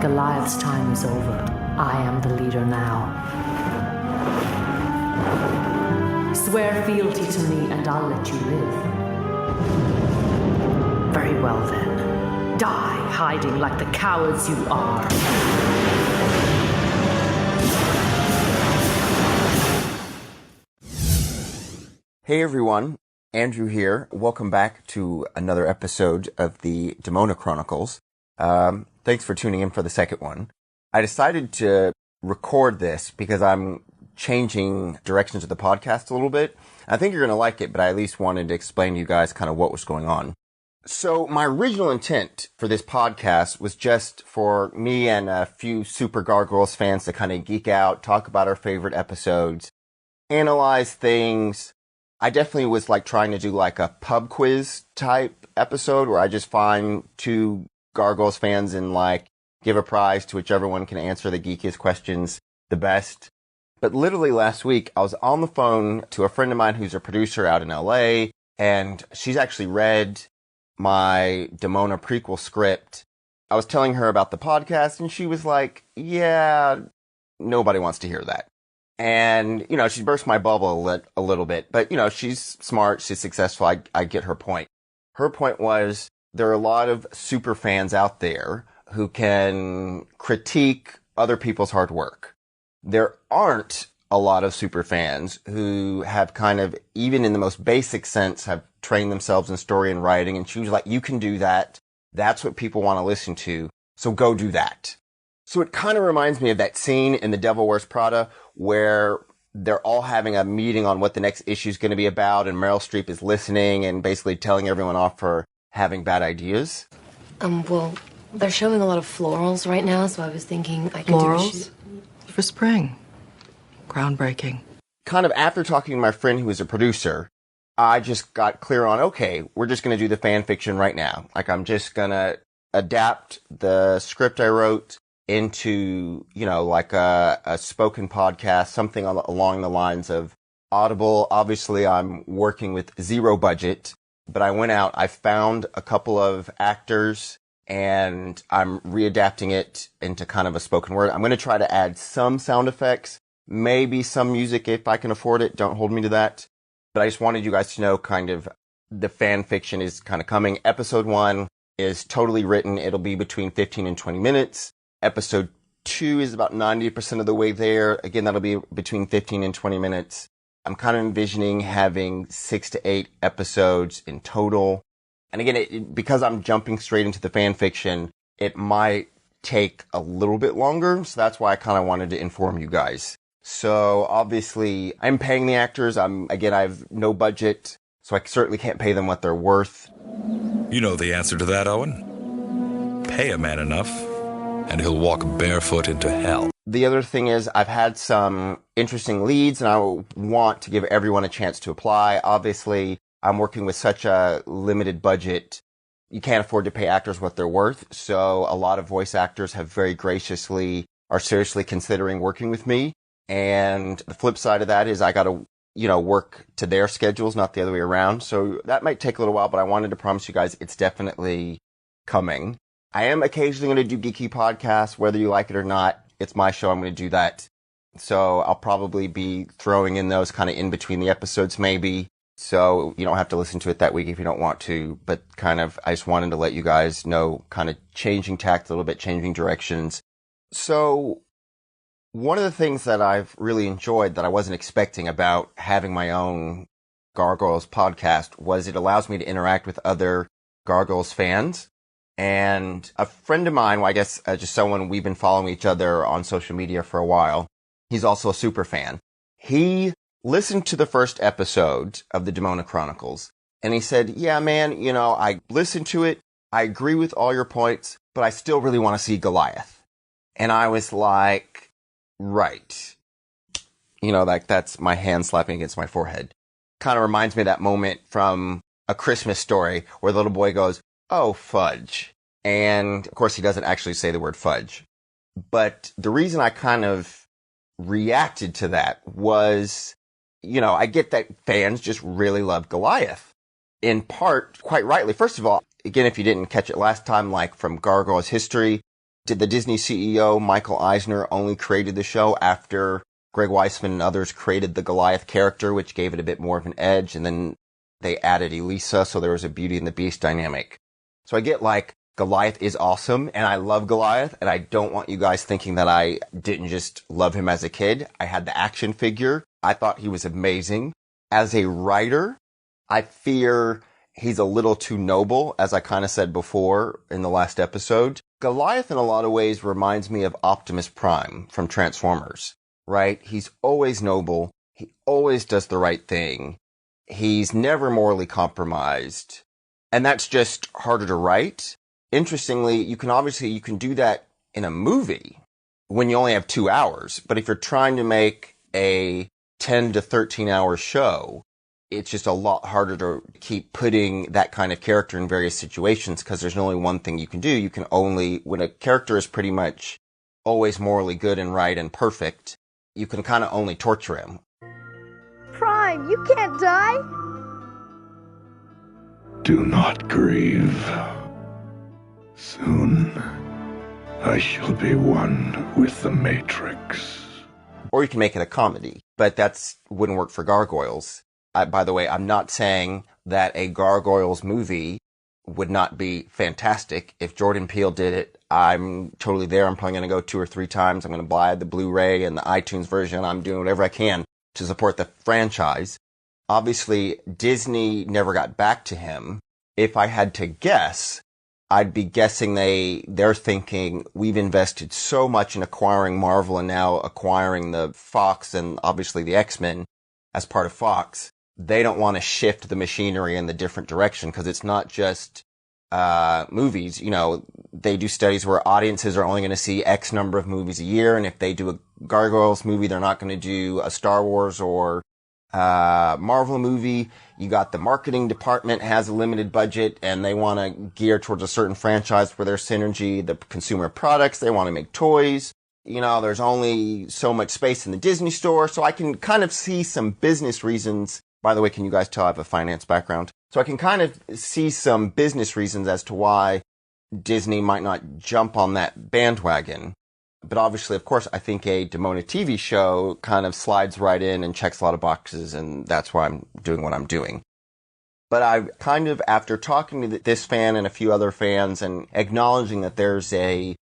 Goliath's time is over. I am the leader now. Swear fealty to me and I'll let you live. Very well then. Die hiding like the cowards you are. Hey everyone, Andrew here. Welcome back to another episode of the Demona Chronicles. Thanks for tuning in for the second one. I decided to record this because I'm changing directions of the podcast a little bit. I think you're going to like it, but I at least wanted to explain to you guys kind of what was going on. So my original intent for this podcast was just for me and a few super Gargoyles fans to kind of geek out, talk about our favorite episodes, analyze things. I definitely was like trying to do like a pub quiz type episode where I just find two Gargoyles fans and like give a prize to whichever one can answer the geekiest questions the best. But literally last week I was on the phone to a friend of mine who's a producer out in LA, and she's actually read my Demona prequel script. I was telling her about the podcast and she was like, yeah, nobody wants to hear that. And, you know, she burst my bubble a little bit. But, you know, she's smart. She's successful. I get her point. Her point was there are a lot of super fans out there who can critique other people's hard work. There aren't a lot of super fans who have kind of, even in the most basic sense, have trained themselves in story and writing. And she was like, you can do that. That's what people want to listen to. So go do that. So it kind of reminds me of that scene in The Devil Wears Prada where they're all having a meeting on what the next issue is going to be about, and Meryl Streep is listening and basically telling everyone off for having bad ideas. Well, they're showing a lot of florals right now, so I was thinking I could Florals? For spring. Groundbreaking. Kind of after talking to my friend who is a producer, I just got clear on, okay, we're just going to do the fan fiction right now. Like, I'm just going to adapt the script I wrote into, you know, like a spoken podcast, something along the lines of Audible. Obviously, I'm working with zero budget, but I went out, I found a couple of actors, and I'm readapting it into kind of a spoken word. I'm going to try to add some sound effects, maybe some music if I can afford it. Don't hold me to that. But I just wanted you guys to know kind of the fan fiction is kind of coming. Episode 1 is totally written. It'll be between 15 and 20 minutes. Episode 2 is about 90% of the way there. Again, that'll be between 15 and 20 minutes. I'm kind of envisioning having 6 to 8 episodes in total. And again, because I'm jumping straight into the fan fiction, it might take a little bit longer. So that's why I kind of wanted to inform you guys. So obviously, I'm paying the actors. I have no budget, so I certainly can't pay them what they're worth. You know the answer to that, Owen. Pay a man enough, and he'll walk barefoot into hell. The other thing is I've had some interesting leads, and I want to give everyone a chance to apply. Obviously, I'm working with such a limited budget. You can't afford to pay actors what they're worth. So a lot of voice actors have very graciously are seriously considering working with me. And the flip side of that is I got to, you know, work to their schedules, not the other way around. So that might take a little while, but I wanted to promise you guys it's definitely coming. I am occasionally going to do geeky podcasts, whether you like it or not. It's my show. I'm going to do that. So I'll probably be throwing in those kind of in between the episodes, maybe. So you don't have to listen to it that week if you don't want to. But kind of, I just wanted to let you guys know, kind of changing tact a little bit, changing directions. So one of the things that I've really enjoyed that I wasn't expecting about having my own Gargoyles podcast was it allows me to interact with other Gargoyles fans. And a friend of mine, well, I guess just someone we've been following each other on social media for a while, he's also a super fan. He listened to the first episode of the Demona Chronicles, and he said, yeah, man, you know, I listened to it. I agree with all your points, but I still really want to see Goliath. And I was like, right. You know, like that's my hand slapping against my forehead. Kind of reminds me of that moment from A Christmas Story where the little boy goes, oh, fudge. And of course he doesn't actually say the word fudge. But the reason I kind of reacted to that was, you know, I get that fans just really love Goliath. In part, quite rightly. First of all, again, if you didn't catch it last time, like from Gargoyles history, Did the Disney CEO, Michael Eisner, only created the show after Greg Weisman and others created the Goliath character, which gave it a bit more of an edge, and then they added Elisa, so there was a Beauty and the Beast dynamic. So I get like, Goliath is awesome, and I love Goliath, and I don't want you guys thinking that I didn't just love him as a kid. I had the action figure. I thought he was amazing. As a writer, I fear he's a little too noble, as I kind of said before in the last episode. Goliath, in a lot of ways, reminds me of Optimus Prime from Transformers, right? He's always noble. He always does the right thing. He's never morally compromised. And that's just harder to write. Interestingly, you can do that in a movie when you only have 2 hours. But if you're trying to make a 10 to 13 hour show, it's just a lot harder to keep putting that kind of character in various situations because there's only one thing you can do. You can only, when a character is pretty much always morally good and right and perfect, you can kind of only torture him. Prime, you can't die! Do not grieve. Soon, I shall be one with the Matrix. Or you can make it a comedy, but that wouldn't work for Gargoyles. By the way, I'm not saying that a Gargoyles movie would not be fantastic. If Jordan Peele did it, I'm totally there. I'm probably going to go 2 or 3 times. I'm going to buy the Blu-ray and the iTunes version. I'm doing whatever I can to support the franchise. Obviously, Disney never got back to him. If I had to guess, I'd be guessing they're thinking, we've invested so much in acquiring Marvel and now acquiring the Fox and obviously the X-Men as part of Fox. They don't want to shift the machinery in the different direction because it's not just movies. You know, they do studies where audiences are only going to see X number of movies a year, and if they do a Gargoyles movie, they're not going to do a Star Wars or Marvel movie. You got the marketing department has a limited budget and they want to gear towards a certain franchise for their synergy. The consumer products, they want to make toys. You know, there's only so much space in the Disney store. So I can kind of see some business reasons. By the way, can you guys tell I have a finance background? So I can kind of see some business reasons as to why Disney might not jump on that bandwagon. But obviously, of course, I think a Demona TV show kind of slides right in and checks a lot of boxes, and that's why I'm doing what I'm doing. But I kind of, after talking to this fan and a few other fans and acknowledging that there's a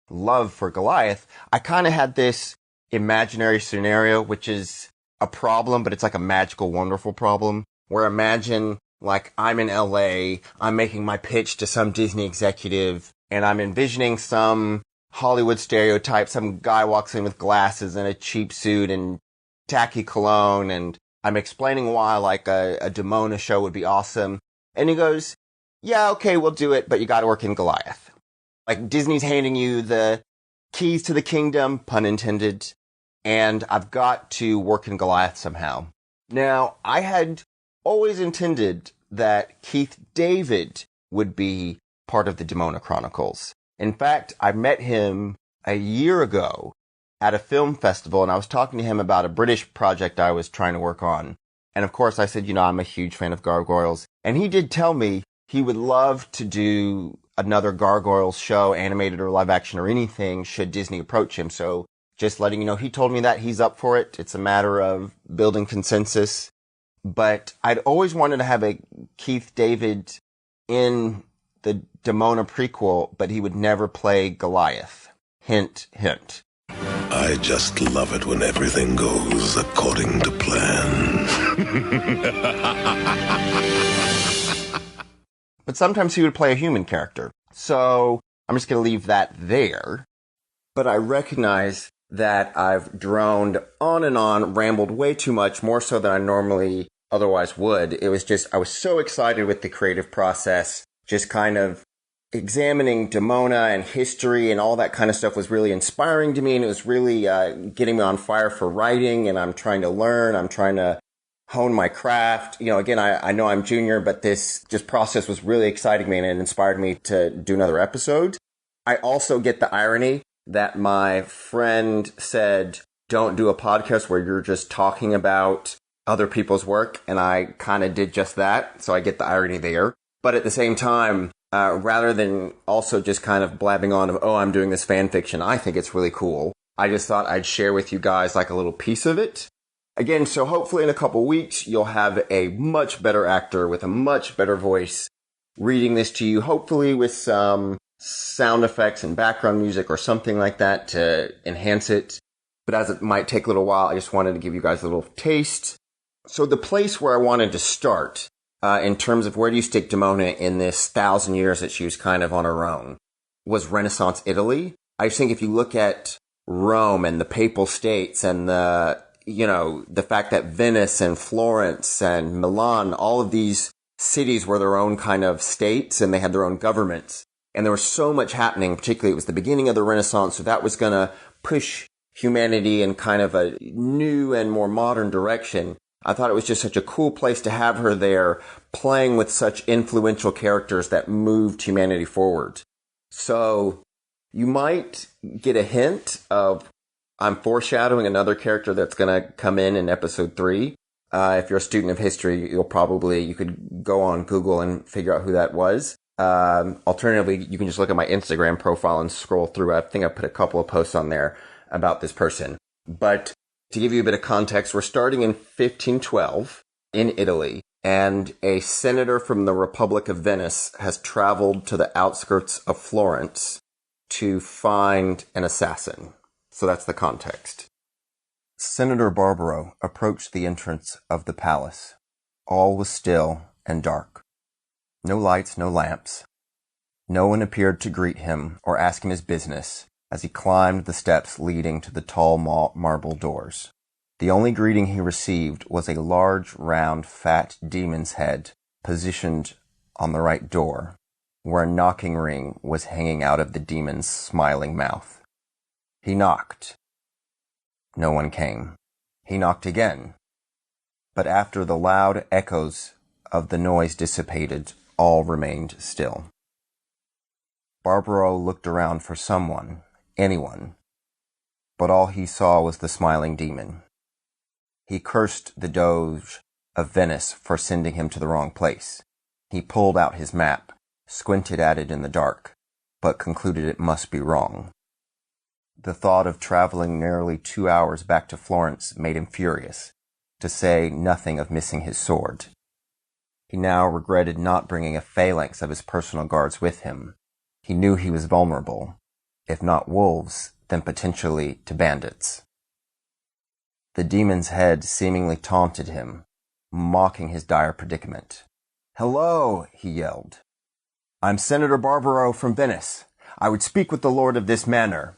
love for Goliath, I kind of had this imaginary scenario, which is a problem, but it's like a magical, wonderful problem, where imagine, like, I'm in LA, I'm making my pitch to some Disney executive, and I'm envisioning some Hollywood stereotype. Some guy walks in with glasses and a cheap suit and tacky cologne, and I'm explaining why like a Demona show would be awesome. And he goes, yeah, okay, we'll do it, but you gotta work in Goliath. Like Disney's handing you the keys to the kingdom, pun intended, and I've got to work in Goliath somehow. Now, I had always intended that Keith David would be part of the Demona Chronicles. In fact, I met him a year ago at a film festival, and I was talking to him about a British project I was trying to work on. And of course, I said, you know, I'm a huge fan of Gargoyles. And he did tell me he would love to do another Gargoyles show, animated or live action or anything, should Disney approach him. So just letting you know, he told me that he's up for it. It's a matter of building consensus. But I'd always wanted to have a Keith David in the Demona prequel, but he would never play Goliath. Hint, hint. I just love it when everything goes according to plan. But sometimes he would play a human character. So I'm just going to leave that there. But I recognize that I've droned on and on, rambled way too much, more so than I normally otherwise would. It was just, I was so excited with the creative process. Just kind of examining Demona and history and all that kind of stuff was really inspiring to me, and it was really getting me on fire for writing, and I'm trying to learn, I'm trying to hone my craft. You know, again, I know I'm junior, but this just process was really exciting me, and it inspired me to do another episode. I also get the irony that my friend said, don't do a podcast where you're just talking about other people's work, and I kind of did just that, so I get the irony there. But at the same time, rather than also just kind of blabbing on of, oh, I'm doing this fan fiction. I think it's really cool. I just thought I'd share with you guys like a little piece of it. Again, so hopefully in a couple weeks, you'll have a much better actor with a much better voice reading this to you, hopefully with some sound effects and background music or something like that to enhance it. But as it might take a little while, I just wanted to give you guys a little taste. So the place where I wanted to start, in terms of where do you stick Demona in this 1,000 years that she was kind of on her own, was Renaissance Italy. I just think if you look at Rome and the Papal States and the fact that Venice and Florence and Milan, all of these cities were their own kind of states and they had their own governments. And there was so much happening, particularly it was the beginning of the Renaissance, so that was going to push humanity in kind of a new and more modern direction. I thought it was just such a cool place to have her there, playing with such influential characters that moved humanity forward. So you might get a hint of, I'm foreshadowing another character that's going to come in episode 3. If you're a student of history, you could go on Google and figure out who that was. Alternatively, you can just look at my Instagram profile and scroll through. I think I put a couple of posts on there about this person. But to give you a bit of context, we're starting in 1512 in Italy, and a senator from the Republic of Venice has traveled to the outskirts of Florence to find an assassin. So that's the context. Senator Barbaro approached the entrance of the palace. All was still and dark. No lights, no lamps. No one appeared to greet him or ask him his business as he climbed the steps leading to the tall marble doors. The only greeting he received was a large, round, fat demon's head positioned on the right door, where a knocking ring was hanging out of the demon's smiling mouth. He knocked. No one came. He knocked again. But after the loud echoes of the noise dissipated, all remained still. Barbaro looked around for someone, anyone, but all he saw was the smiling demon. He cursed the Doge of Venice for sending him to the wrong place. He pulled out his map, squinted at it in the dark, but concluded it must be wrong. The thought of traveling nearly 2 hours back to Florence made him furious, to say nothing of missing his sword. He now regretted not bringing a phalanx of his personal guards with him. He knew he was vulnerable, if not wolves, then potentially to bandits. The demon's head seemingly taunted him, mocking his dire predicament. "Hello," he yelled. "I'm Senator Barbaro from Venice. I would speak with the lord of this manor."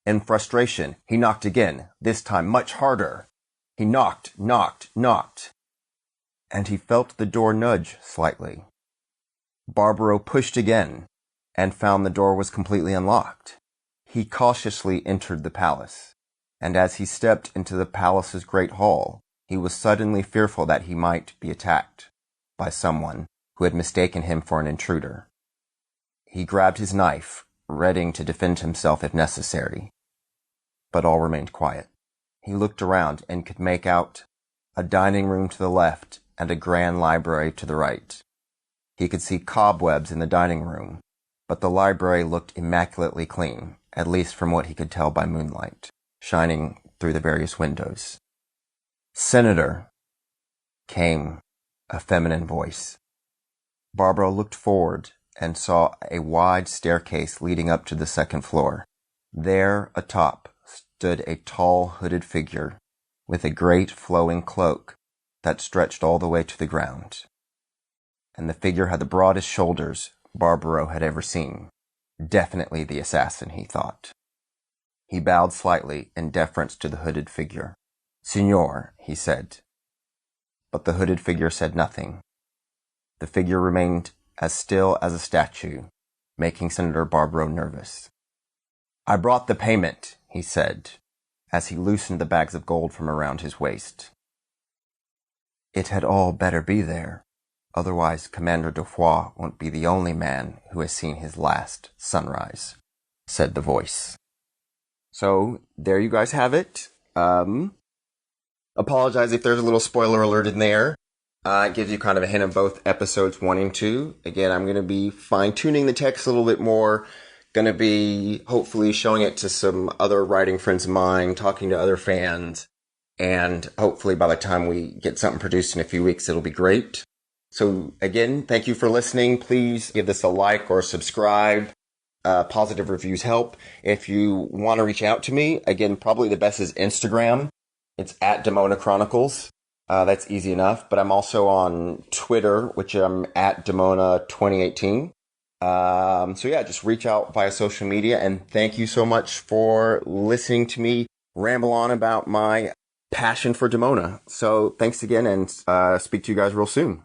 In frustration, he knocked again, this time much harder. He knocked, and he felt the door nudge slightly. Barbaro pushed again, and found the door was completely unlocked. He cautiously entered the palace, and as he stepped into the palace's great hall, he was suddenly fearful that he might be attacked by someone who had mistaken him for an intruder. He grabbed his knife, readying to defend himself if necessary. But all remained quiet. He looked around and could make out a dining room to the left and a grand library to the right. He could see cobwebs in the dining room, but the library looked immaculately clean, at least from what he could tell by moonlight, shining through the various windows. "Senator," came a feminine voice. Barbara looked forward and saw a wide staircase leading up to the second floor. There, atop, stood a tall, hooded figure with a great flowing cloak that stretched all the way to the ground. And the figure had the broadest shoulders Barbaro had ever seen. Definitely the assassin, he thought. He bowed slightly in deference to the hooded figure. "Signor," he said. But the hooded figure said nothing. The figure remained as still as a statue, making Senator Barbaro nervous. "I brought the payment," he said, as he loosened the bags of gold from around his waist. "It had all better be there. Otherwise, Commander de Foix won't be the only man who has seen his last sunrise," said the voice. So, there you guys have it. Apologize if there's a little spoiler alert in there. It gives you kind of a hint of both episodes 1 and 2. Again, I'm going to be fine-tuning the text a little bit more. Going to be hopefully showing it to some other writing friends of mine, talking to other fans. And hopefully by the time we get something produced in a few weeks, it'll be great. So again, thank you for listening. Please give this a like or subscribe. Positive reviews help. If you want to reach out to me, again, probably the best is Instagram. It's at Demona Chronicles. That's easy enough. But I'm also on Twitter, which I'm at Demona 2018. So yeah, just reach out via social media. And thank you so much for listening to me ramble on about my passion for Demona. So thanks again, and speak to you guys real soon.